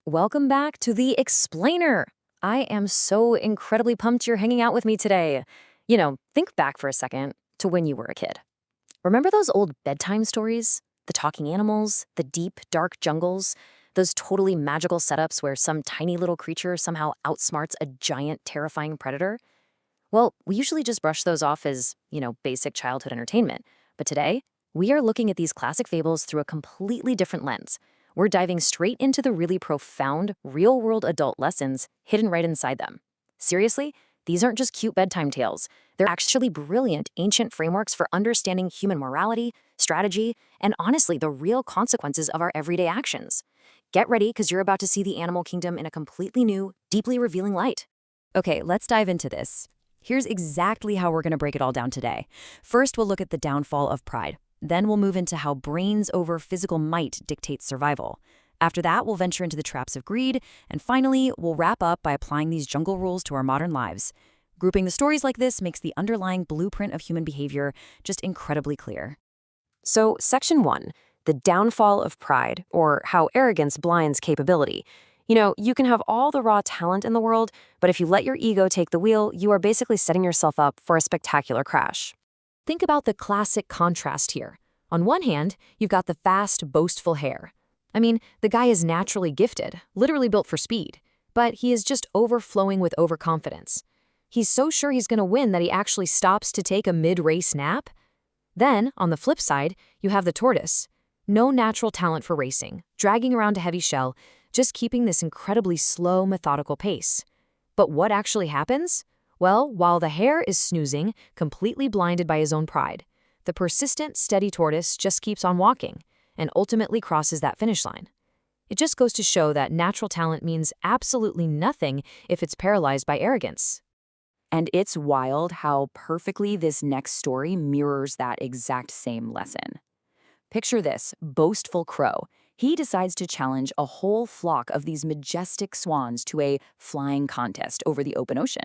Welcome back to the Explainer. I am so incredibly pumped you're hanging out with me today. Think back for a second to when you were a kid. Remember those old bedtime stories? The talking animals, the deep, dark jungles, those totally magical setups where some tiny little creature somehow outsmarts a giant, terrifying predator? Well, we usually just brush those off as, basic childhood entertainment. But today, we are looking at these classic fables through a completely different lens. We're diving straight into the really profound, real-world adult lessons hidden right inside them. Seriously, these aren't just cute bedtime tales. They're actually brilliant ancient frameworks for understanding human morality, strategy, and honestly, the real consequences of our everyday actions. Get ready, because you're about to see the animal kingdom in a completely new, deeply revealing light. Okay, let's dive into this. Here's exactly how we're going to break it all down today. First, we'll look at the downfall of pride. Then we'll move into how brains over physical might dictate survival. After that, we'll venture into the traps of greed. And finally, we'll wrap up by applying these jungle rules to our modern lives. Grouping the stories like this makes the underlying blueprint of human behavior just incredibly clear. So, Section 1, the downfall of pride, or how arrogance blinds capability. You can have all the raw talent in the world, but if you let your ego take the wheel, you are basically setting yourself up for a spectacular crash. Think about the classic contrast here. On one hand, you've got the fast, boastful hare. The guy is naturally gifted, literally built for speed, but he is just overflowing with overconfidence. He's so sure he's going to win that he actually stops to take a mid-race nap. Then, on the flip side, you have the tortoise. No natural talent for racing, dragging around a heavy shell, just keeping this incredibly slow, methodical pace. But what actually happens? Well, while the hare is snoozing, completely blinded by his own pride, the persistent, steady tortoise just keeps on walking and ultimately crosses that finish line. It just goes to show that natural talent means absolutely nothing if it's paralyzed by arrogance. And it's wild how perfectly this next story mirrors that exact same lesson. Picture this boastful crow. He decides to challenge a whole flock of these majestic swans to a flying contest over the open ocean.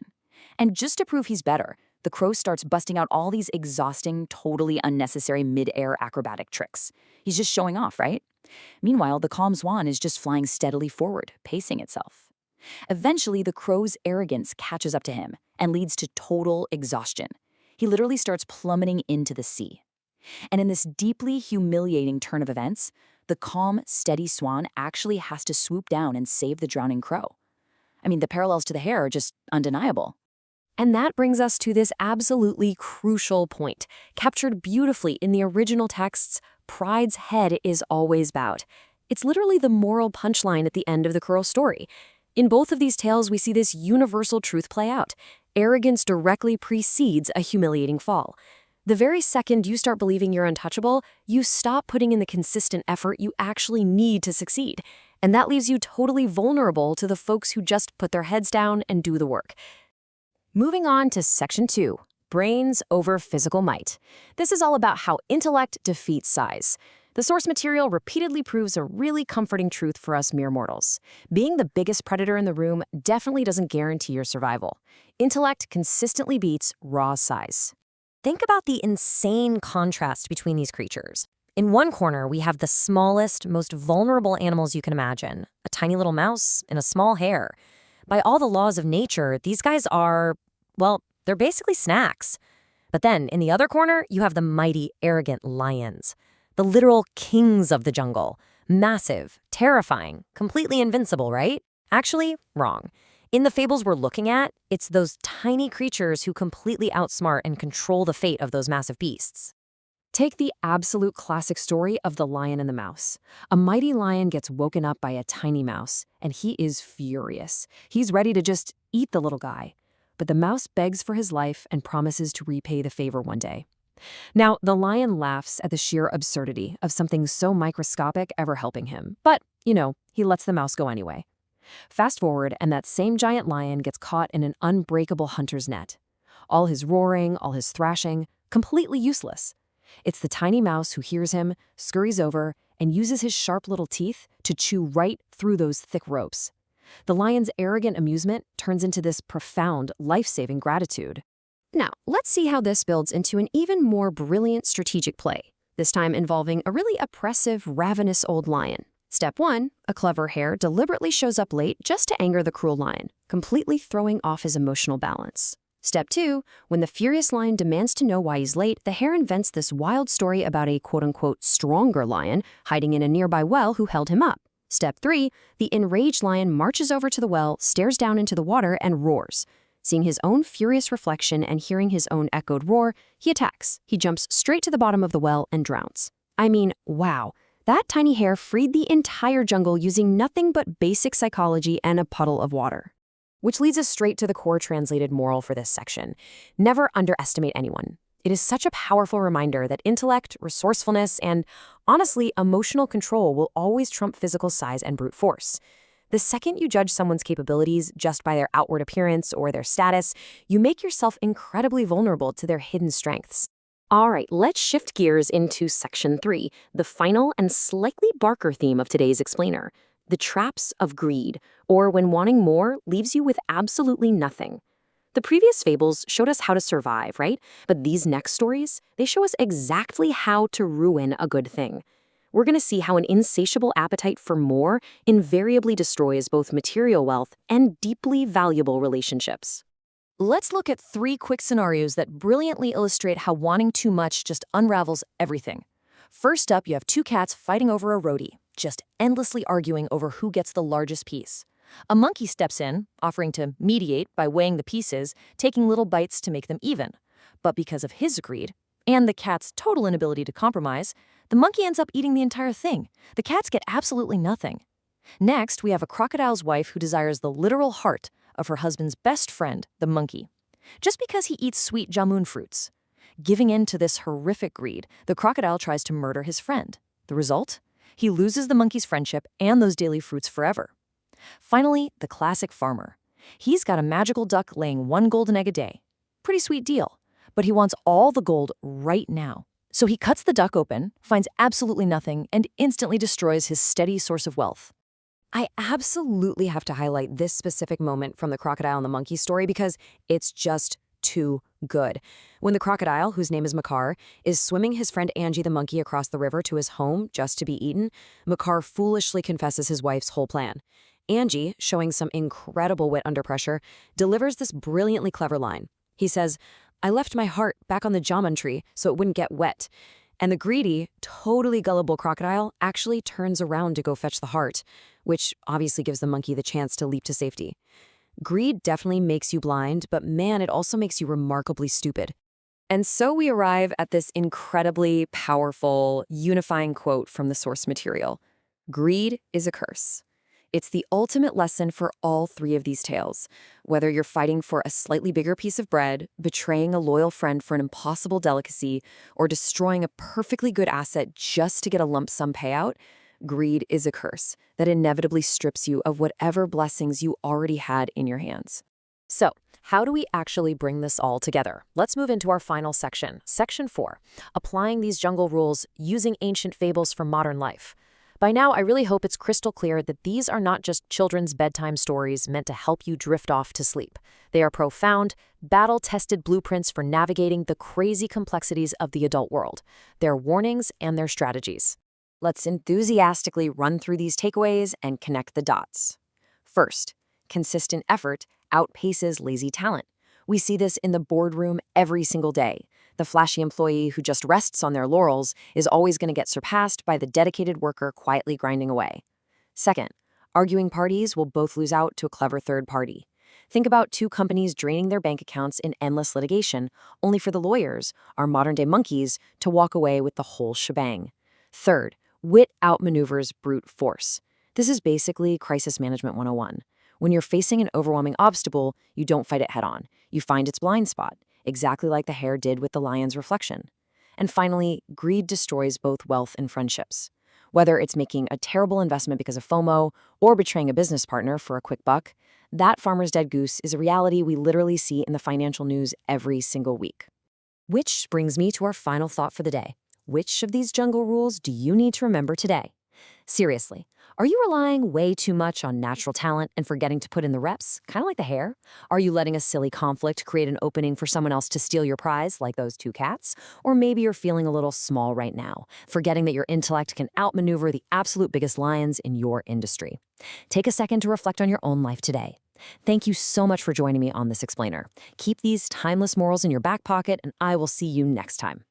And just to prove he's better, the crow starts busting out all these exhausting, totally unnecessary mid-air acrobatic tricks. He's just showing off, right? Meanwhile, the calm swan is just flying steadily forward, pacing itself. Eventually, the crow's arrogance catches up to him and leads to total exhaustion. He literally starts plummeting into the sea. And in this deeply humiliating turn of events, the calm, steady swan actually has to swoop down and save the drowning crow. The parallels to the hare are just undeniable. And that brings us to this absolutely crucial point. Captured beautifully in the original texts, pride's head is always bowed. It's literally the moral punchline at the end of the crow story. In both of these tales, we see this universal truth play out. Arrogance directly precedes a humiliating fall. The very second you start believing you're untouchable, you stop putting in the consistent effort you actually need to succeed. And that leaves you totally vulnerable to the folks who just put their heads down and do the work. Moving on to Section 2, brains over physical might. This is all about how intellect defeats size. The source material repeatedly proves a really comforting truth for us mere mortals. Being the biggest predator in the room definitely doesn't guarantee your survival. Intellect consistently beats raw size. Think about the insane contrast between these creatures. In one corner, we have the smallest, most vulnerable animals you can imagine, a tiny little mouse and a small hare. By all the laws of nature, these guys are, they're basically snacks. But then, in the other corner, you have the mighty, arrogant lions. The literal kings of the jungle. Massive, terrifying, completely invincible, right? Actually, wrong. In the fables we're looking at, it's those tiny creatures who completely outsmart and control the fate of those massive beasts. Take the absolute classic story of the lion and the mouse. A mighty lion gets woken up by a tiny mouse, and he is furious. He's ready to just eat the little guy. But the mouse begs for his life and promises to repay the favor one day. Now, the lion laughs at the sheer absurdity of something so microscopic ever helping him. But, he lets the mouse go anyway. Fast forward, and that same giant lion gets caught in an unbreakable hunter's net. All his roaring, all his thrashing, completely useless. It's the tiny mouse who hears him, scurries over, and uses his sharp little teeth to chew right through those thick ropes. The lion's arrogant amusement turns into this profound, life-saving gratitude. Now, let's see how this builds into an even more brilliant strategic play, this time involving a really oppressive, ravenous old lion. Step 1, a clever hare deliberately shows up late just to anger the cruel lion, completely throwing off his emotional balance. Step 2, when the furious lion demands to know why he's late, the hare invents this wild story about a quote-unquote stronger lion hiding in a nearby well who held him up. Step 3, the enraged lion marches over to the well, stares down into the water, and roars. Seeing his own furious reflection and hearing his own echoed roar, he attacks. He jumps straight to the bottom of the well and drowns. I mean, wow. That tiny hare freed the entire jungle using nothing but basic psychology and a puddle of water. Which leads us straight to the core translated moral for this section. Never underestimate anyone. It is such a powerful reminder that intellect, resourcefulness, and, honestly, emotional control will always trump physical size and brute force. The second you judge someone's capabilities just by their outward appearance or their status, you make yourself incredibly vulnerable to their hidden strengths. All right, let's shift gears into Section 3, the final and slightly darker theme of today's explainer, the traps of greed, or when wanting more leaves you with absolutely nothing. The previous fables showed us how to survive, right? But these next stories, they show us exactly how to ruin a good thing. We're going to see how an insatiable appetite for more invariably destroys both material wealth and deeply valuable relationships. Let's look at 3 quick scenarios that brilliantly illustrate how wanting too much just unravels everything. First up, you have 2 cats fighting over a roadie, just endlessly arguing over who gets the largest piece. A monkey steps in, offering to mediate by weighing the pieces, taking little bites to make them even. But because of his greed, and the cat's total inability to compromise, the monkey ends up eating the entire thing. The cats get absolutely nothing. Next, we have a crocodile's wife who desires the literal heart of her husband's best friend, the monkey, just because he eats sweet jamun fruits. Giving in to this horrific greed, the crocodile tries to murder his friend. The result? He loses the monkey's friendship and those daily fruits forever. Finally, the classic farmer. He's got a magical duck laying 1 golden egg a day. Pretty sweet deal, but he wants all the gold right now. So he cuts the duck open, finds absolutely nothing, and instantly destroys his steady source of wealth. I absolutely have to highlight this specific moment from the crocodile and the monkey story because it's just too good. When the crocodile, whose name is Makar, is swimming his friend Angie the monkey across the river to his home just to be eaten, Makar foolishly confesses his wife's whole plan. Angie, showing some incredible wit under pressure, delivers this brilliantly clever line. He says, "I left my heart back on the jamun tree so it wouldn't get wet." And the greedy, totally gullible crocodile actually turns around to go fetch the heart, which obviously gives the monkey the chance to leap to safety. Greed definitely makes you blind, but man, it also makes you remarkably stupid. And so we arrive at this incredibly powerful, unifying quote from the source material. Greed is a curse. It's the ultimate lesson for all 3 of these tales. Whether you're fighting for a slightly bigger piece of bread, betraying a loyal friend for an impossible delicacy, or destroying a perfectly good asset just to get a lump sum payout, greed is a curse that inevitably strips you of whatever blessings you already had in your hands. So, how do we actually bring this all together? Let's move into our final section, Section 4, applying these jungle rules using ancient fables for modern life. By now, I really hope it's crystal clear that these are not just children's bedtime stories meant to help you drift off to sleep. They are profound, battle-tested blueprints for navigating the crazy complexities of the adult world, their warnings and their strategies. Let's enthusiastically run through these takeaways and connect the dots. First, consistent effort outpaces lazy talent. We see this in the boardroom every single day. The flashy employee who just rests on their laurels is always going to get surpassed by the dedicated worker quietly grinding away. Second, arguing parties will both lose out to a clever third party. Think about 2 companies draining their bank accounts in endless litigation, only for the lawyers, our modern-day monkeys, to walk away with the whole shebang. Third, wit outmaneuvers brute force. This is basically crisis management 101. When you're facing an overwhelming obstacle, you don't fight it head-on. You find its blind spot, exactly like the hare did with the lion's reflection. And finally, greed destroys both wealth and friendships. Whether it's making a terrible investment because of FOMO or betraying a business partner for a quick buck, that farmer's dead goose is a reality we literally see in the financial news every single week. Which brings me to our final thought for the day. Which of these jungle rules do you need to remember today? Seriously, Are you relying way too much on natural talent and forgetting to put in the reps, kind of like the hair? Are you letting a silly conflict create an opening for someone else to steal your prize, like those two cats? Or maybe you're feeling a little small right now, forgetting that your intellect can outmaneuver the absolute biggest lions in your industry. Take a second to reflect on your own life today. Thank you so much for joining me on this explainer. Keep these timeless morals in your back pocket, and I will see you next time.